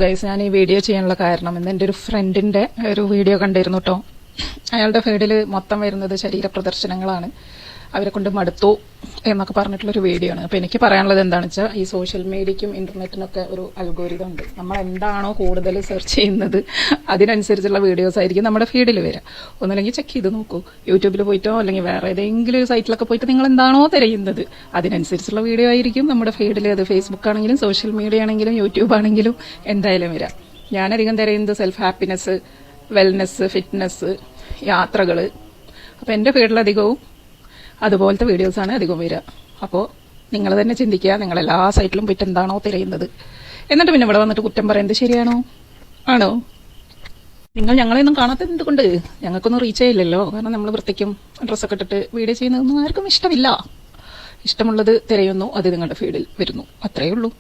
Guys, ഞാൻ ഈ video ചെയ്യാനുള്ള കാരണം ഇന്ന് എൻ്റെ ഒരു ഫ്രണ്ടിന്റെ ഒരു വീഡിയോ കണ്ടിരുന്നു കേട്ടോ. അയാളുടെ ഫീഡിൽ മൊത്തം വരുന്നത് ശരീര പ്രദർശനങ്ങളാണ്. അവരെ കൊണ്ട് മടുത്തു എന്നൊക്കെ പറഞ്ഞിട്ടുള്ളൊരു വീഡിയോ ആണ്. അപ്പോൾ എനിക്ക് പറയാനുള്ളത് എന്താണെന്ന് വെച്ചാൽ, ഈ സോഷ്യൽ മീഡിയയ്ക്കും ഇന്റർനെറ്റിനൊക്കെ ഒരു അൽഗോരിതം ഉണ്ട്. നമ്മൾ എന്താണോ കൂടുതൽ സെർച്ച് ചെയ്യുന്നത് അതിനനുസരിച്ചുള്ള വീഡിയോസ് ആയിരിക്കും നമ്മുടെ ഫീഡിൽ വരിക. ഒന്നല്ലെങ്കിൽ ചെക്ക് ചെയ്ത് നോക്കൂ. യൂട്യൂബിൽ പോയിട്ടോ അല്ലെങ്കിൽ വേറെ ഏതെങ്കിലും ഒരു സൈറ്റിലൊക്കെ പോയിട്ട് നിങ്ങൾ എന്താണോ തിരയുന്നത് അതിനനുസരിച്ചുള്ള വീഡിയോ ആയിരിക്കും നമ്മുടെ ഫീഡിൽ. അത് ഫേസ്ബുക്ക് ആണെങ്കിലും സോഷ്യൽ മീഡിയ ആണെങ്കിലും യൂട്യൂബ് ആണെങ്കിലും എന്തായാലും വരാം. ഞാനധികം തിരയുന്നത് സെൽഫ് ഹാപ്പിനെസ്, വെൽനെസ്, ഫിറ്റ്നസ്, യാത്രകൾ. അപ്പോൾ എൻ്റെ ഫീഡിലധികവും അതുപോലത്തെ വീഡിയോസാണ് അധികം വരിക. അപ്പോൾ നിങ്ങൾ തന്നെ ചിന്തിക്കുക, നിങ്ങൾ എല്ലാ സൈറ്റിലും പോയിട്ട് എന്താണോ തിരയുന്നത്, എന്നിട്ട് പിന്നെ ഇവിടെ വന്നിട്ട് കുറ്റം പറയുന്നത് ശരിയാണോ? ആണോ? നിങ്ങൾ ഞങ്ങളെയൊന്നും കാണാത്തത് എന്തുകൊണ്ട്? ഞങ്ങൾക്കൊന്നും റീച്ച് ചെയ്യില്ലല്ലോ. കാരണം നമ്മൾ വൃത്തിക്കും ഡ്രസ്സൊക്കെ ഇട്ടിട്ട് വീഡിയോ ചെയ്യുന്നതൊന്നും ആർക്കും ഇഷ്ടമില്ല. ഇഷ്ടമുള്ളത് തിരയുന്നു, അത് നിങ്ങളുടെ ഫീഡിൽ വരുന്നു, അത്രയേ ഉള്ളൂ.